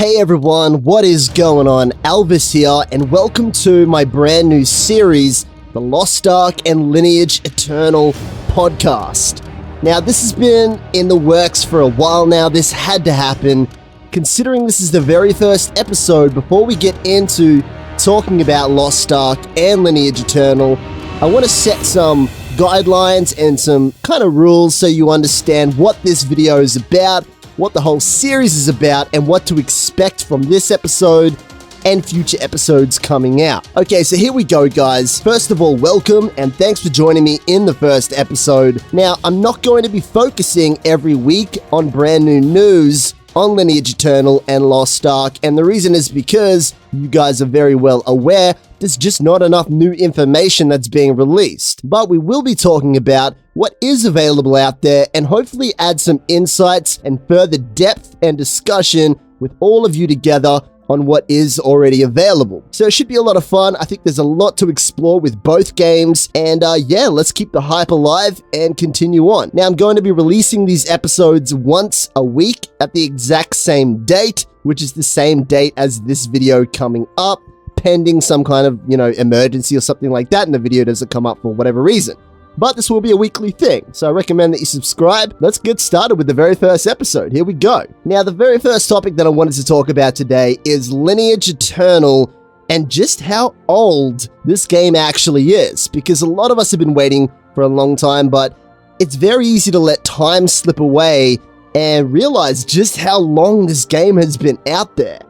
Hey everyone, what is going on? Elvis here, and welcome to my brand new series, the Lost Ark and Lineage Eternal podcast. Now, this has been in the works for a while now. This had to happen. Considering this is the very first episode, before we get into talking about Lost Ark and Lineage Eternal, I want to set some guidelines and some kind of rules so you understand what this video is about, what the whole series is about, and what to expect from this episode and future episodes coming out. Okay, so here we go, guys. First of all, welcome and thanks for joining me in the first episode. Now, I'm not going to be focusing every week on brand new news on Lineage Eternal and Lost Ark, and the reason is because you guys are very well aware there's just not enough new information that's being released. But we will be talking about what is available out there and hopefully add some insights and further depth and discussion with all of you together on what is already available. So it should be a lot of fun. I think there's a lot to explore with both games, and yeah, let's keep the hype alive and continue on. Now, I'm going to be releasing these episodes once a week at the exact same date, which is the same date as this video coming up, pending some kind of, emergency or something like that, and the video doesn't come up for whatever reason. But this will be a weekly thing, so I recommend that you subscribe. Let's get started with the very first episode. Here we go. Now, the very first topic that I wanted to talk about today is Lineage Eternal and just how old this game actually is, because a lot of us have been waiting for a long time, but it's very easy to let time slip away and realize just how long this game has been out there.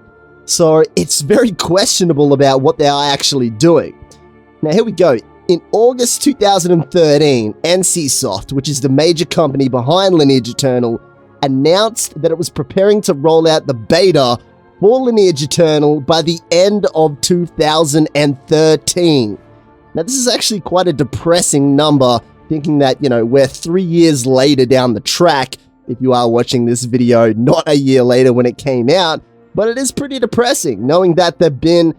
So it's very questionable about what they are actually doing. Now, here we go. In August 2013, NCSoft, which is the major company behind Lineage Eternal, announced that it was preparing to roll out the beta for Lineage Eternal by the end of 2013. Now, this is actually quite a depressing number, thinking that, we're 3 years later down the track, if you are watching this video not a year later when it came out, but it is pretty depressing, knowing that they've been,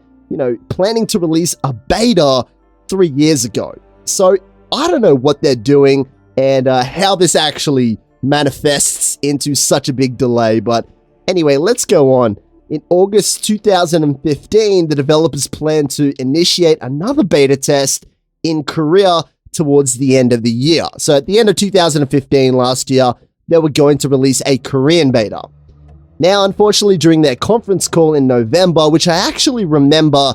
planning to release a beta 3 years ago. So I don't know what they're doing and how this actually manifests into such a big delay. But anyway, let's go on. In August 2015, the developers plan to initiate another beta test in Korea towards the end of the year. So at the end of 2015 last year, they were going to release a Korean beta. Now, unfortunately, during their conference call in November, which I actually remember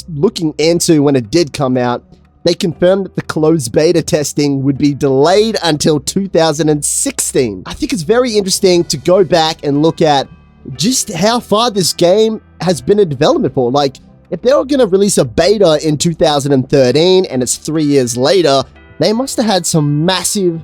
looking into when it did come out, they confirmed that the closed beta testing would be delayed until 2016. I think it's very interesting to go back and look at just how far this game has been in development for. Like, if they were going to release a beta in 2013 and it's 3 years later, they must have had some massive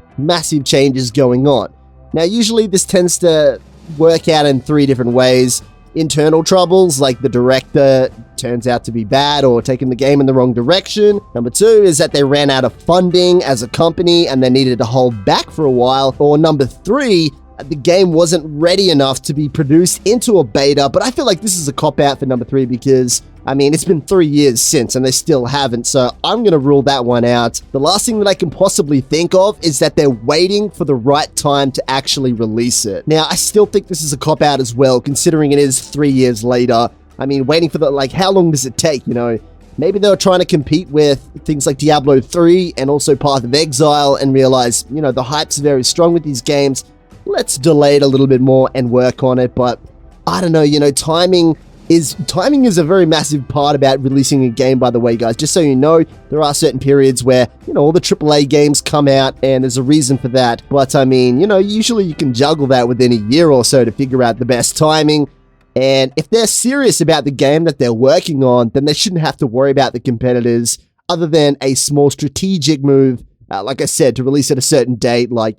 changes going on. Now, usually this tends to work out in three different ways. Internal troubles, like the director turns out to be bad or taking the game in the wrong direction. Number two is that they ran out of funding as a company and they needed to hold back for a while. Or number three, the game wasn't ready enough to be produced into a beta. But I feel like this is a cop-out for number three because, it's been 3 years since and they still haven't. So I'm going to rule that one out. The last thing that I can possibly think of is that they're waiting for the right time to actually release it. Now, I still think this is a cop-out as well, considering it is 3 years later. Waiting for how long does it take, Maybe they were trying to compete with things like Diablo 3 and also Path of Exile and realize, the hype's very strong with these games. Let's delay it a little bit more and work on it. But I don't know, timing is a very massive part about releasing a game, by the way, guys. Just so you know, there are certain periods where, all the AAA games come out and there's a reason for that. But usually you can juggle that within a year or so to figure out the best timing. And if they're serious about the game that they're working on, then they shouldn't have to worry about the competitors other than a small strategic move, like I said, to release at a certain date, like,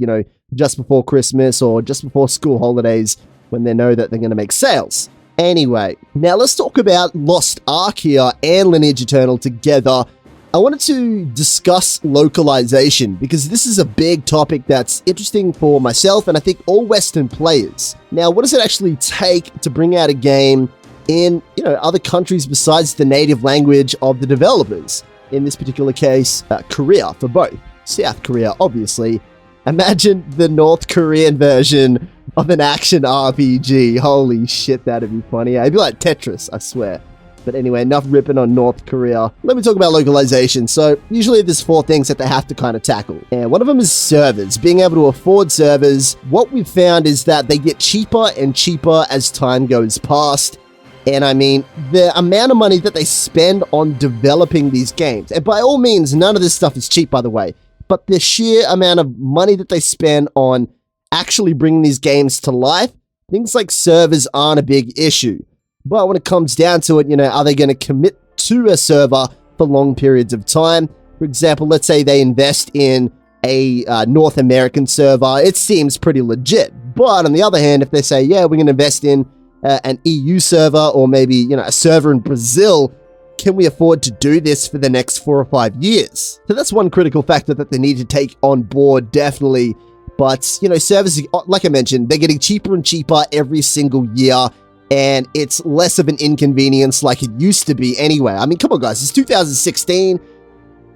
just before Christmas or just before school holidays when they know that they're going to make sales. Anyway, now let's talk about Lost Ark here and Lineage Eternal together. I wanted to discuss localization because this is a big topic that's interesting for myself and I think all Western players. Now, what does it actually take to bring out a game in, other countries besides the native language of the developers? In this particular case, Korea for both. South Korea, obviously. Imagine the North Korean version of an action RPG. Holy shit, that'd be funny. It'd be like Tetris, I swear. But anyway, enough ripping on North Korea. Let me talk about localization. So usually there's 4 things that they have to kind of tackle. And one of them is servers. Being able to afford servers. What we've found is that they get cheaper and cheaper as time goes past. And I mean, the amount of money that they spend on developing these games, and by all means, none of this stuff is cheap, by the way, but the sheer amount of money that they spend on actually bringing these games to life, things like servers aren't a big issue. But when it comes down to it, are they going to commit to a server for long periods of time? For example, let's say they invest in a North American server. It seems pretty legit. But on the other hand, if they say, yeah, we're going to invest in an EU server or maybe, a server in Brazil, can we afford to do this for the next 4 or 5 years? So that's one critical factor that they need to take on board, definitely. But, servers, like I mentioned, they're getting cheaper and cheaper every single year. And it's less of an inconvenience like it used to be anyway. I mean, come on, guys. It's 2016.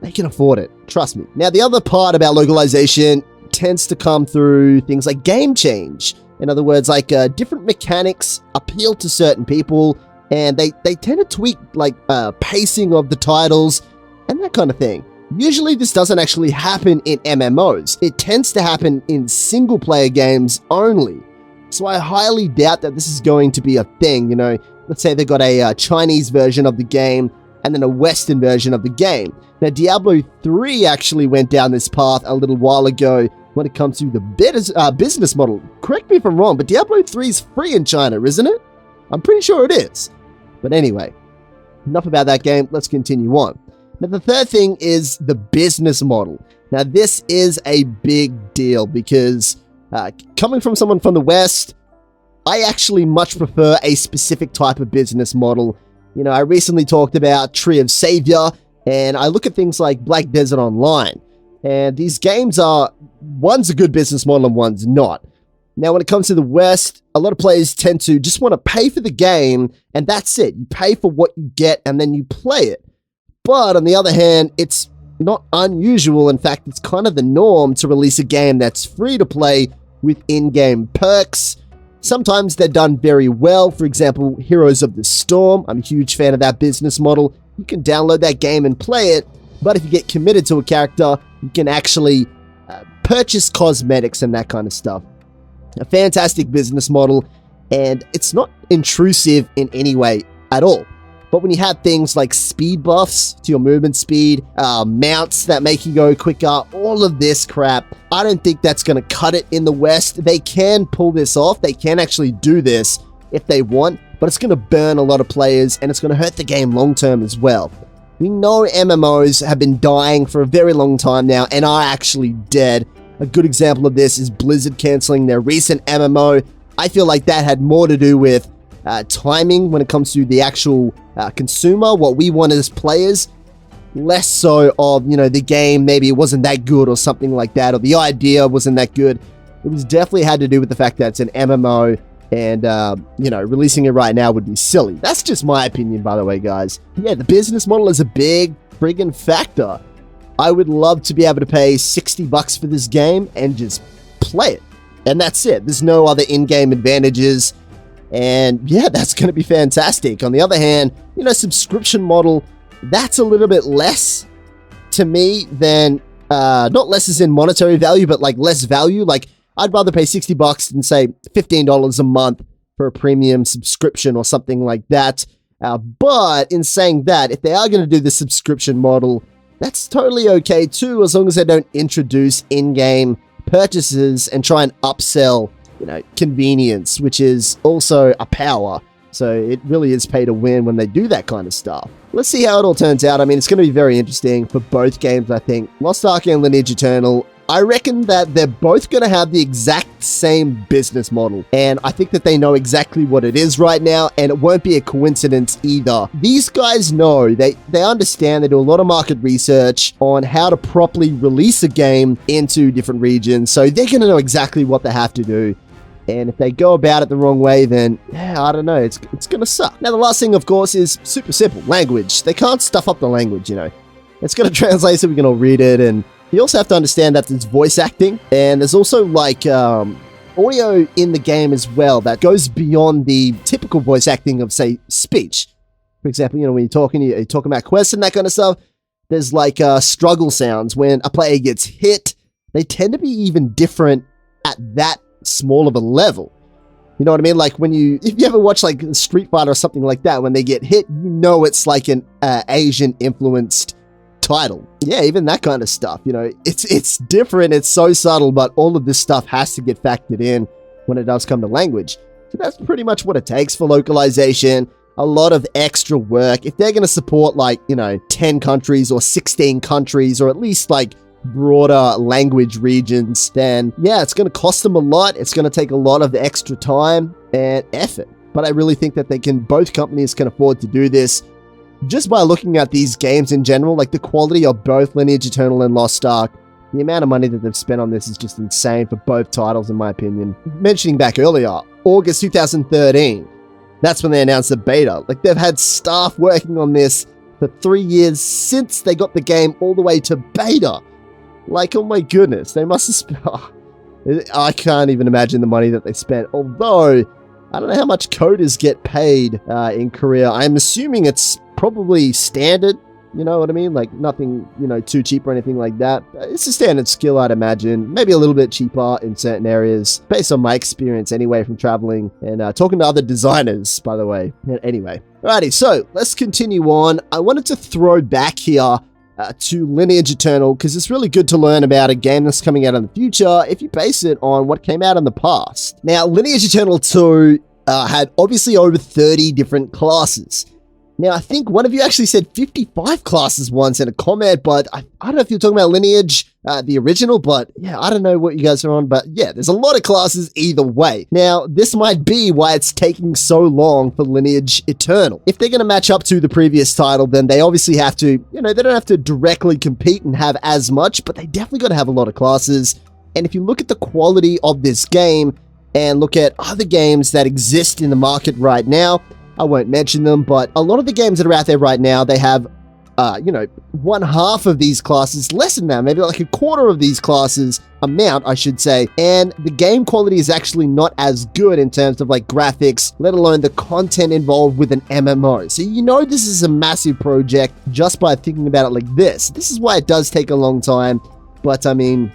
They can afford it. Trust me. Now, the other part about localization tends to come through things like game change. In other words, like different mechanics appeal to certain people. And they tend to tweak like pacing of the titles and that kind of thing. Usually, this doesn't actually happen in MMOs. It tends to happen in single-player games only. So I highly doubt that this is going to be a thing, Let's say they got a Chinese version of the game and then a Western version of the game. Now, Diablo 3 actually went down this path a little while ago when it comes to the business model. Correct me if I'm wrong, but Diablo 3 is free in China, isn't it? I'm pretty sure it is. But anyway, enough about that game. Let's continue on. Now, the third thing is the business model. Now, this is a big deal because coming from someone from the West, I actually much prefer a specific type of business model. I recently talked about Tree of Savior, and I look at things like Black Desert Online. And these games one's a good business model and one's not. Now, when it comes to the West, a lot of players tend to just want to pay for the game, and that's it. You pay for what you get, and then you play it. But on the other hand, it's not unusual. In fact, it's kind of the norm to release a game that's free to play with in-game perks. Sometimes they're done very well. For example, Heroes of the Storm. I'm a huge fan of that business model. You can download that game and play it, but if you get committed to a character, you can actually purchase cosmetics and that kind of stuff. A fantastic business model, and it's not intrusive in any way at all. But when you have things like speed buffs to your movement speed, mounts that make you go quicker, all of this crap, I don't think that's going to cut it in the West. They can pull this off. They can actually do this if they want, but it's going to burn a lot of players and it's going to hurt the game long term as well. We know MMOs have been dying for a very long time now and are actually dead. A good example of this is Blizzard canceling their recent MMO. I feel like that had more to do with timing when it comes to the actual consumer, what we want as players, less so of, the game, maybe it wasn't that good or something like that, or the idea wasn't that good. It was definitely had to do with the fact that it's an MMO and, releasing it right now would be silly. That's just my opinion, by the way, guys. Yeah, the business model is a big friggin' factor. I would love to be able to pay $60 for this game and just play it. And that's it. There's no other in-game advantages. And yeah, that's going to be fantastic. On the other hand, subscription model, that's a little bit less to me than, not less as in monetary value, but like less value. Like I'd rather pay $60 than say $15 a month for a premium subscription or something like that. But in saying that, if they are going to do the subscription model, that's totally okay too, as long as they don't introduce in-game purchases and try and upsell convenience, which is also a power. So it really is pay to win when they do that kind of stuff. Let's see how it all turns out. I mean, it's going to be very interesting for both games, I think. Lost Ark and Lineage Eternal, I reckon that they're both going to have the exact same business model. And I think that they know exactly what it is right now, and it won't be a coincidence either. These guys know, they understand, they do a lot of market research on how to properly release a game into different regions. So they're going to know exactly what they have to do. And if they go about it the wrong way, then, yeah, I don't know, it's going to suck. Now, the last thing, of course, is super simple. Language. They can't stuff up the language, It's going to translate so we can all read it, and you also have to understand that there's voice acting, and there's also, like, audio in the game as well that goes beyond the typical voice acting of, say, speech. For example, when you're talking about quests and that kind of stuff, there's like struggle sounds. When a player gets hit, they tend to be even different at that small of a level. You know what I mean? Like if you ever watch like Street Fighter or something like that, when they get hit, it's like an Asian influenced title. Yeah, even that kind of stuff. It's different. It's so subtle, but all of this stuff has to get factored in when it does come to language. So that's pretty much what it takes for localization. A lot of extra work. If they're going to support 10 countries or 16 countries, or at least like broader language regions, then yeah, it's going to cost them a lot. It's going to take a lot of extra time and effort. But I really think that both companies can afford to do this just by looking at these games in general. Like the quality of both Lineage Eternal and Lost Ark, the amount of money that they've spent on this is just insane for both titles, in my opinion. Mentioning back earlier, August 2013, that's when they announced the beta. Like they've had staff working on this for 3 years since they got the game all the way to beta. Like, oh my goodness, they must have spent... I can't even imagine the money that they spent. Although, I don't know how much coders get paid in Korea. I'm assuming it's probably standard. You know what I mean? Like, nothing, too cheap or anything like that. It's a standard skill, I'd imagine. Maybe a little bit cheaper in certain areas, based on my experience anyway from traveling and talking to other designers, by the way. Anyway. Alrighty, so let's continue on. I wanted to throw back here to Lineage Eternal, because it's really good to learn about a game that's coming out in the future if you base it on what came out in the past. Now, Lineage Eternal 2 had obviously over 30 different classes. Now, I think one of you actually said 55 classes once in a comment, but I don't know if you're talking about Lineage, the original, but yeah, I don't know what you guys are on, but yeah, there's a lot of classes either way. Now, this might be why it's taking so long for Lineage Eternal. If they're going to match up to the previous title, then they obviously have to, they don't have to directly compete and have as much, but they definitely got to have a lot of classes. And if you look at the quality of this game and look at other games that exist in the market right now, I won't mention them, but a lot of the games that are out there right now, they have, one half of these classes, less than that, maybe like a quarter of these classes amount, I should say, and the game quality is actually not as good in terms of like graphics, let alone the content involved with an MMO. So this is a massive project just by thinking about it like this. This is why it does take a long time, but I mean,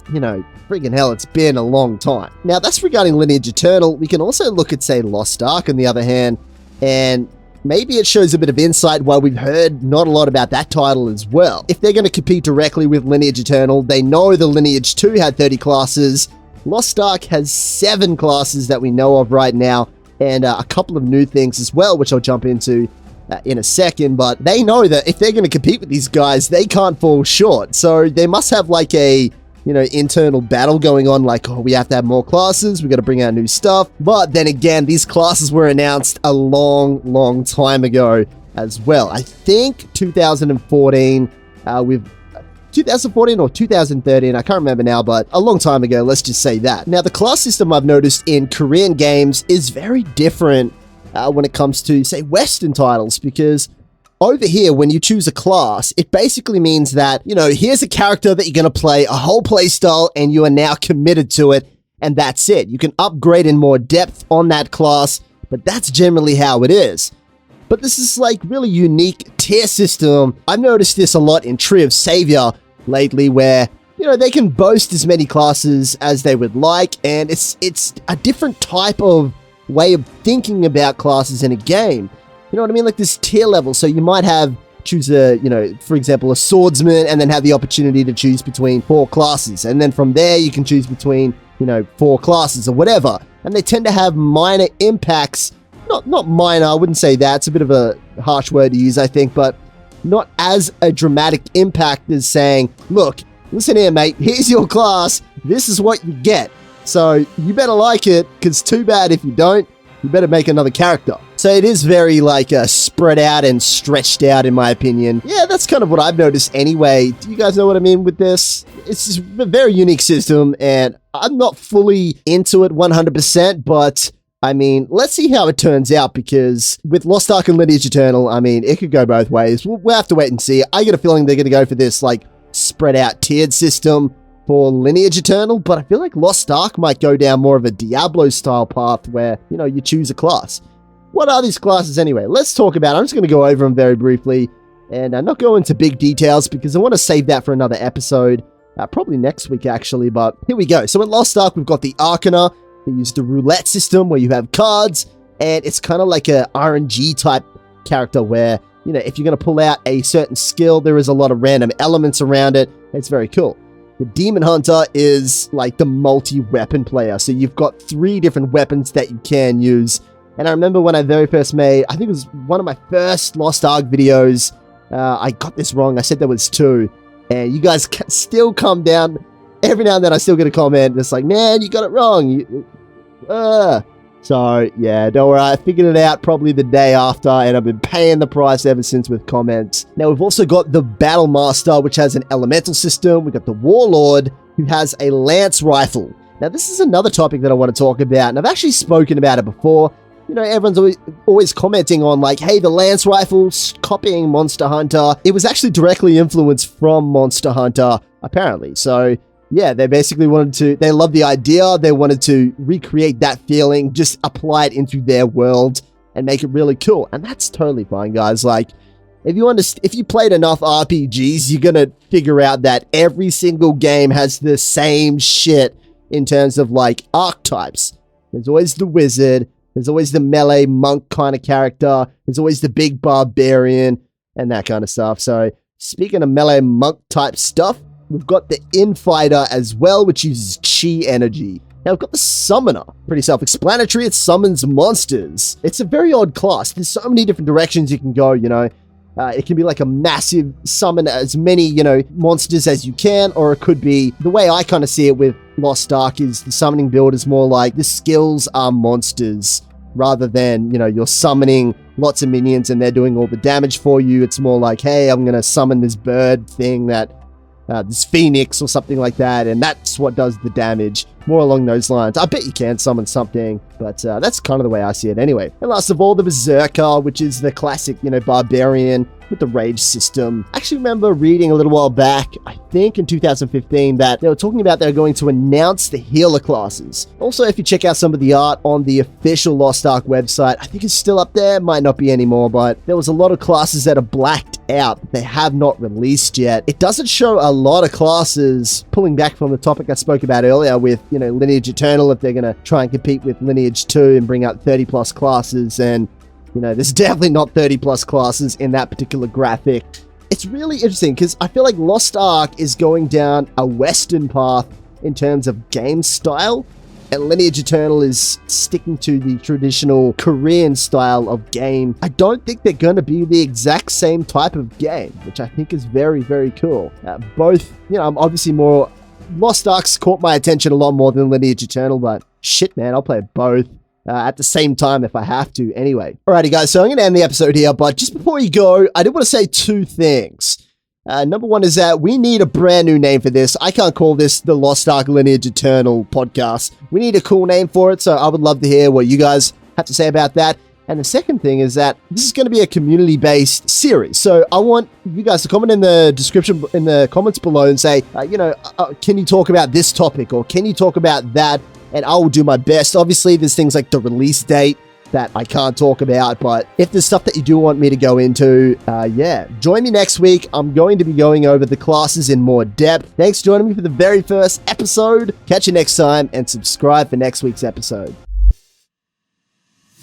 freaking hell, it's been a long time. Now, that's regarding Lineage Eternal. We can also look at, say, Lost Ark on the other hand, and maybe it shows a bit of insight why we've heard not a lot about that title as well. If they're going to compete directly with Lineage Eternal, they know the Lineage 2 had 30 classes. Lost Ark has 7 classes that we know of right now, and a couple of new things as well, which I'll jump into in a second, but they know that if they're going to compete with these guys, they can't fall short. So they must have like a internal battle going on, like, oh, we have to have more classes, we got to bring out new stuff. But then again, these classes were announced a long time ago as well. I think 2014, with 2014 or 2013, I can't remember now, but a long time ago, let's just say that. Now, the class system I've noticed in Korean games is very different when it comes to, say, Western titles, because over here, when you choose a class, it basically means that, here's a character that you're going to play, a whole playstyle, and you are now committed to it, and that's it. You can upgrade in more depth on that class, but that's generally how it is. But this is like really unique tier system. I've noticed this a lot in Tree of Savior lately, where, they can boast as many classes as they would like, and it's a different type of way of thinking about classes in a game. You know what I mean? Like this tier level. So you might choose for example, a swordsman, and then have the opportunity to choose between 4 classes. And then from there, you can choose between, 4 classes or whatever. And they tend to have minor impacts. Not minor, I wouldn't say that. It's a bit of a harsh word to use, I think, but not as a dramatic impact as saying, look, listen here, mate, here's your class. This is what you get. So you better like it, because too bad if you don't. You better make another character. So it is very spread out and stretched out, in my opinion. Yeah, that's kind of what I've noticed anyway. Do you guys know what I mean with this? It's just a very unique system, and I'm not fully into it 100%, but I mean, let's see how it turns out, because with Lost Ark and Lineage Eternal, I mean, it could go both ways. We'll have to wait and see. I get a feeling they're going to go for this spread out tiered system for Lineage Eternal, but I feel like Lost Ark might go down more of a Diablo-style path where, you know, you choose a class. What are these classes anyway? Let's talk about it. I'm just going to go over them very briefly and not go into big details because I want to save that for another episode, probably next week actually, but here we go. So in Lost Ark, we've got the Arcaner. They use the roulette system where you have cards, and it's kind of like a RNG type character where, you know, if you're going to pull out a certain skill, there is a lot of random elements around it. It's very cool. The Demon Hunter is like the multi-weapon player. So you've got 3 different weapons that you can use. And I remember when I very first made, I think it was one of my first Lost Ark videos, I got this wrong. I said there was 2. And you guys still come down. Every now and then I still get a comment. It's like, man, you got it wrong. So, yeah, don't worry. I figured it out probably the day after, and I've been paying the price ever since with comments. Now, we've also got the Battle Master, which has an elemental system. We've got the Warlord, who has a lance rifle. Now, this is another topic that I want to talk about, and I've actually spoken about it before. You know, everyone's always commenting on, like, hey, the lance rifle's copying Monster Hunter. It was actually directly influenced from Monster Hunter, apparently. So, yeah, they basically they loved the idea, they wanted to recreate that feeling, just apply it into their world and make it really cool. And that's totally fine, guys. Like, if you played enough RPGs, you're gonna figure out that every single game has the same shit in terms of, like, archetypes. There's always the wizard, there's always the melee monk kind of character, there's always the big barbarian, and that kind of stuff. So, speaking of melee monk type stuff, we've got the Infighter as well, which uses chi energy. Now, we've got the Summoner. Pretty self-explanatory. It summons monsters. It's a very odd class. There's so many different directions you can go, you know. It can be like a massive summon as many, you know, monsters as you can, or it could be, the way I kind of see it with Lost Ark is the summoning build is more like the skills are monsters rather than, you know, you're summoning lots of minions and they're doing all the damage for you. It's more like, hey, I'm going to summon this bird thing that this phoenix or something like that, and that's what does the damage. More along those lines. I bet you can summon something, but that's kind of the way I see it anyway. And last of all, the Berserker, which is the classic, you know, barbarian with the rage system. I actually remember reading a little while back, I think in 2015, that they were talking about they're going to announce the healer classes. Also, if you check out some of the art on the official Lost Ark website, I think it's still up there, might not be anymore, but there was a lot of classes that are blacked out that they have not released yet. It doesn't show a lot of classes, pulling back from the topic I spoke about earlier with, you know, Lineage Eternal, if they're going to try and compete with Lineage 2 and bring out 30 plus classes, and you know, there's definitely not 30 plus classes in that particular graphic. It's really interesting because I feel like Lost Ark is going down a Western path in terms of game style, and Lineage Eternal is sticking to the traditional Korean style of game. I don't think they're going to be the exact same type of game, which I think is very, very cool. Both, you know, I'm obviously more... Lost Ark's caught my attention a lot more than Lineage Eternal, but shit, man, I'll play both. At the same time if I have to anyway. Alrighty guys, so I'm going to end the episode here, but just before you go, I did want to say 2 things. Number one is that we need a brand new name for this. I can't call this the Lost Ark Lineage Eternal podcast. We need a cool name for it, so I would love to hear what you guys have to say about that. And the second thing is that this is going to be a community-based series. So I want you guys to comment in the description, in the comments below and say, you know, can you talk about this topic or can you talk about that? And I will do my best. Obviously, there's things like the release date that I can't talk about, but if there's stuff that you do want me to go into, yeah, join me next week. I'm going to be going over the classes in more depth. Thanks for joining me for the very first episode. Catch you next time and subscribe for next week's episode.